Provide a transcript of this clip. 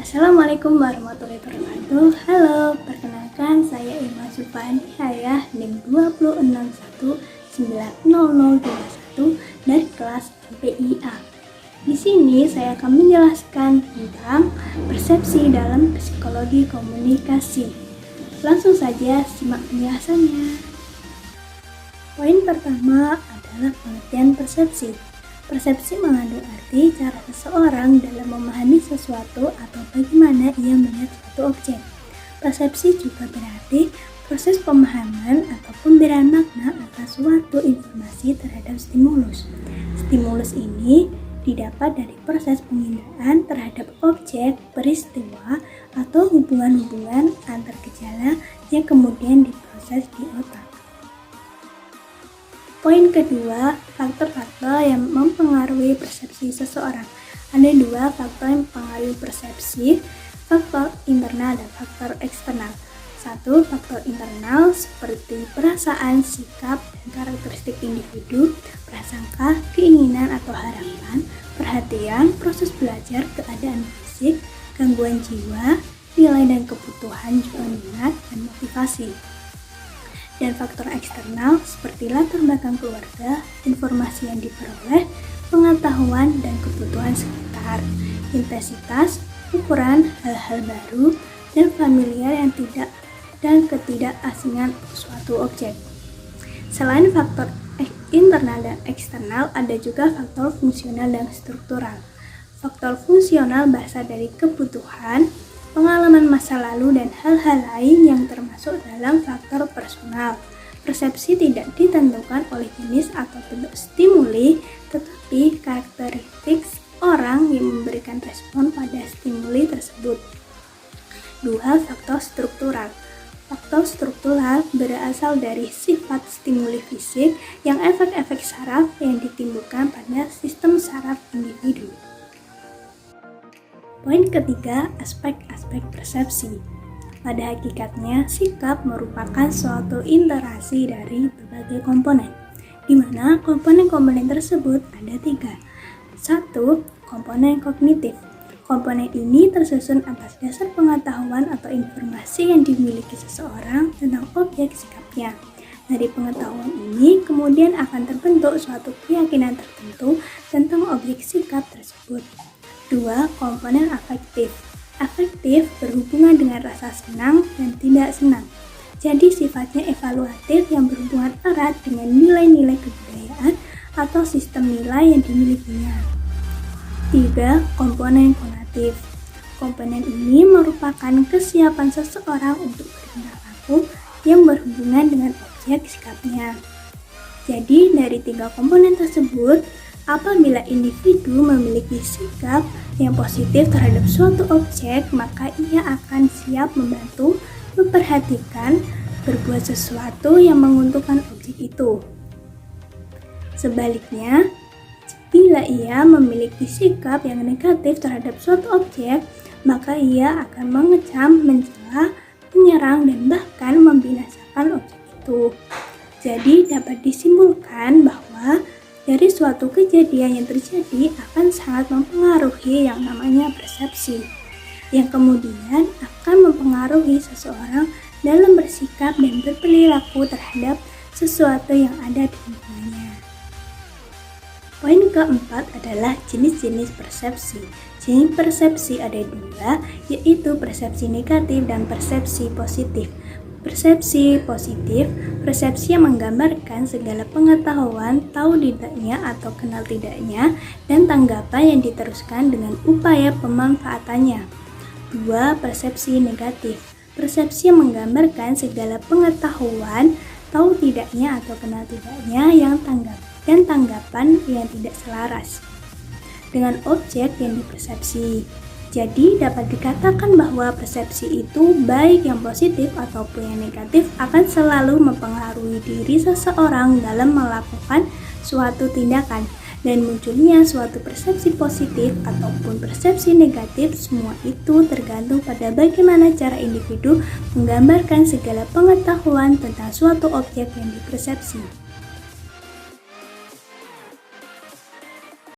Assalamualaikum warahmatullahi wabarakatuh. Halo, perkenalkan saya Ima Zulfani Hayah NIM 206190021 dari kelas MPIA. Di sini saya akan menjelaskan tentang persepsi dalam psikologi komunikasi. Langsung saja simak penjelasannya. Poin pertama adalah pengertian persepsi. Persepsi mengandung arti cara seseorang dalam memahami sesuatu atau bagaimana ia melihat suatu objek. Persepsi juga berarti proses pemahaman atau pemberian makna atas suatu informasi terhadap stimulus. Stimulus ini didapat dari proses penginderaan terhadap objek, peristiwa, atau hubungan-hubungan antar gejala yang kemudian diproses di otak. Poin kedua, faktor-faktor yang mempengaruhi persepsi seseorang. Ada dua faktor yang mempengaruhi persepsi, faktor internal dan faktor eksternal. Satu, faktor internal seperti perasaan, sikap, dan karakteristik individu, prasangka, keinginan atau harapan, perhatian, proses belajar, keadaan fisik, gangguan jiwa, nilai dan kebutuhan, juga minat, dan motivasi. Dan faktor eksternal seperti latar belakang keluarga, informasi yang diperoleh, pengetahuan dan kebutuhan sekitar, intensitas, ukuran hal-hal baru, dan familiar yang tidak dan ketidakasingan suatu objek. Selain faktor internal dan eksternal, ada juga faktor fungsional dan struktural. Faktor fungsional berasal dari kebutuhan, pengalaman masa lalu, dan hal-hal lain yang termasuk dalam faktor personal. Persepsi tidak ditentukan oleh jenis atau bentuk stimuli, tetapi karakteristik orang yang memberikan respon pada stimuli tersebut. Dua, faktor struktural. Faktor struktural berasal dari sifat stimuli fisik yang efek-efek saraf yang ditimbulkan pada sistem saraf individu. Poin ketiga, aspek-aspek persepsi. Pada hakikatnya, sikap merupakan suatu interaksi dari berbagai komponen, di mana komponen-komponen tersebut ada tiga. Satu, komponen kognitif. Komponen ini tersusun atas dasar pengetahuan atau informasi yang dimiliki seseorang tentang objek sikapnya. Dari pengetahuan ini, kemudian akan terbentuk suatu keyakinan tertentu tentang objek sikap tersebut. Dua, komponen afektif. Afektif berhubungan dengan rasa senang dan tidak senang. Jadi sifatnya evaluatif yang berhubungan erat dengan nilai-nilai kebudayaan atau sistem nilai yang dimilikinya. Tiga, komponen konatif. Komponen ini merupakan kesiapan seseorang untuk bertingkah laku yang berhubungan dengan objek sikapnya. Jadi dari tiga komponen tersebut, apabila individu memiliki sikap yang positif terhadap suatu objek, maka ia akan siap membantu, memperhatikan, berbuat sesuatu yang menguntungkan objek itu. Sebaliknya, bila ia memiliki sikap yang negatif terhadap suatu objek, maka ia akan mengecam, mencela, menyerang, dan bahkan membinasakan objek itu. Jadi dapat disimpulkan bahwa dari suatu kejadian yang terjadi akan sangat mempengaruhi yang namanya persepsi, yang kemudian akan mempengaruhi seseorang dalam bersikap dan berperilaku terhadap sesuatu yang ada di lingkungannya. Poin keempat adalah jenis-jenis persepsi. Jenis persepsi ada dua, yaitu persepsi negatif dan persepsi positif. Persepsi positif, persepsi yang menggambarkan segala pengetahuan, tahu tidaknya atau kenal tidaknya, dan tanggapan yang diteruskan dengan upaya pemanfaatannya. Dua, persepsi negatif, persepsi yang menggambarkan segala pengetahuan, tahu tidaknya atau kenal tidaknya, dan tanggapan yang tidak selaras dengan objek yang dipersepsi. Jadi dapat dikatakan bahwa persepsi itu baik yang positif ataupun yang negatif akan selalu mempengaruhi diri seseorang dalam melakukan suatu tindakan, dan munculnya suatu persepsi positif ataupun persepsi negatif, semua itu tergantung pada bagaimana cara individu menggambarkan segala pengetahuan tentang suatu objek yang dipersepsi.